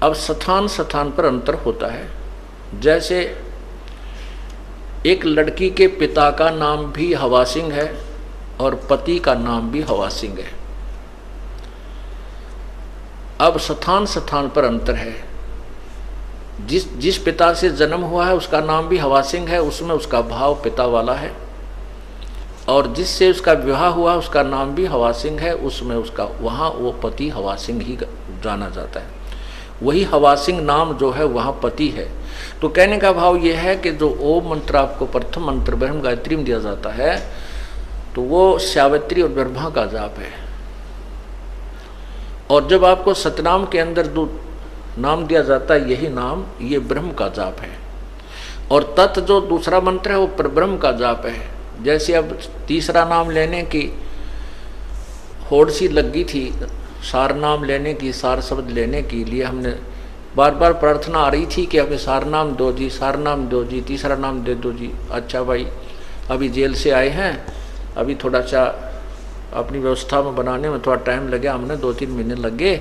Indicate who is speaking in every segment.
Speaker 1: अब स्थान स्थान पर अंतर होता है। जैसे एक लड़की के पिता का नाम भी हवा सिंह है और पति का नाम भी हवा सिंह है। अब स्थान स्थान पर अंतर है। जिस पिता से जन्म हुआ है उसका नाम भी हवा सिंह है, उसमें उसका भाव पिता वाला है, और जिससे उसका विवाह हुआ उसका नाम भी हवा सिंह है, उसमें उसका वहाँ वो पति हवा सिंह ही जाना जाता है। वही हवा सिंह नाम जो है वहाँ पति है। तो कहने का भाव यह है कि जो ओम मंत्र आपको प्रथम मंत्र ब्रह्म गायत्री में दिया जाता है तो वो सावित्री और ब्रह्मा का जाप है। और जब आपको सतनाम के अंदर जो नाम दिया जाता है यही नाम ये ब्रह्म का जाप है। और तत् जो दूसरा मंत्र है वो परब्रह्म का जाप है। जैसे अब तीसरा नाम लेने की होड़ सी लगी थी, सार नाम लेने की, सार शब्द लेने के लिए हमने बार बार प्रार्थना आ रही थी कि हमें सार नाम दो जी, सार नाम दो जी, तीसरा नाम दे दो जी। अच्छा भाई, अभी जेल से आए हैं, अभी थोड़ा सा अपनी व्यवस्था में बनाने में थोड़ा टाइम लगे, हमने 2-3 महीने लगे,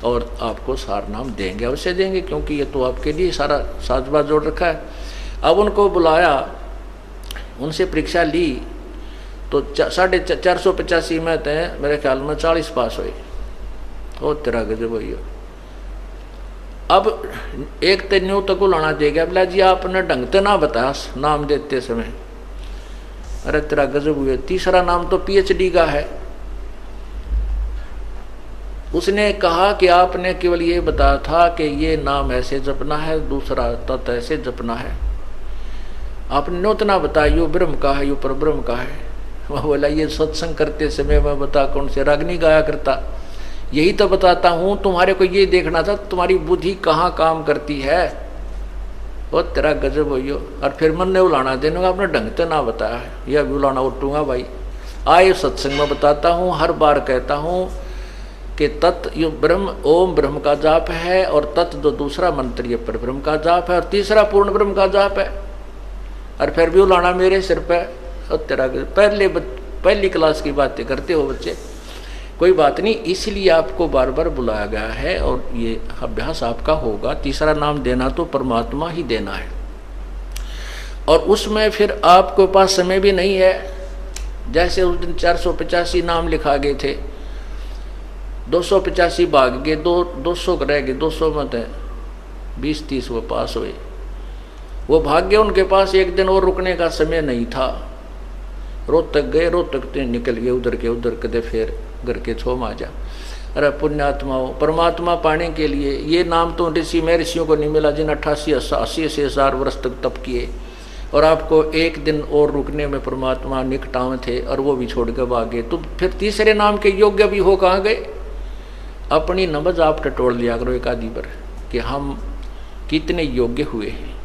Speaker 1: और आपको सार नाम देंगे, अवश्य देंगे, क्योंकि ये तो आपके लिए सारा साजबाज जोड़ रखा है। अब उनको बुलाया, उनसे परीक्षा ली तो 485 में थे, मेरे ख्याल में 40 पास हुए। ओ तेरा गजब भैया। अब एक तो न्यू तक लाना देगा, बोला जी आपने ढंग से ना बताया नाम देते समय। अरे तेरा गजब हुए, तीसरा नाम तो PhD का है। उसने कहा कि आपने केवल ये बताया था कि ये नाम ऐसे जपना है, दूसरा तत् ऐसे जपना है, आपने उतना बताया यो ब्रह्म का है, यो परब्रह्म का है। वह बोला ये सत्संग करते समय मैं बता कौन से राग नहीं गाया करता, यही तो बताता हूँ, तुम्हारे को ये देखना था तुम्हारी बुद्धि कहाँ काम करती है। वो तेरा गजब हो यो। और फिर मन ने उलाना देने का, आपने ढंग तो ना बताया है, यह भी उलाना उठूंगा भाई। आए सत्संग में बताता हूँ, हर बार कहता हूँ कि तत् यो ब्रह्म ओम ब्रह्म का जाप है, और तत् जो दूसरा मंत्र ये पर ब्रह्म का जाप है, और तीसरा पूर्ण ब्रह्म का जाप है। और फिर भी उलाना मेरे सिर पे। और तेरा पहली क्लास की बातें करते हो बच्चे, कोई बात नहीं, इसलिए आपको बार बार बुलाया गया है, और ये अभ्यास आपका होगा। तीसरा नाम देना तो परमात्मा ही देना है, और उसमें फिर आपके पास समय भी नहीं है। जैसे उस दिन 485 नाम लिखा गए थे, 285 भाग गए, 200 रह गए, 200 में थे 20-30 वो पास हुए, वो भाग्य उनके पास एक दिन और रुकने का समय नहीं था। रोहतक गए, रोहतक से निकल गए उधर के उधर, कदे फिर घर के छोम आ जा। अरे पुण्यात्माओं, परमात्मा पाने के लिए ये नाम तो ऋषि महर्षियों को नहीं मिला जिन 88-80 हजार वर्ष तक तप किए, और आपको एक दिन और रुकने में परमात्मा निकटाव थे, और वो भी छोड़ के भागे। तो फिर तीसरे नाम के योग्य भी हो कहाँ गए? अपनी नमज आप टटोल लिया करो एक आदि पर कि हम कितने योग्य हुए हैं।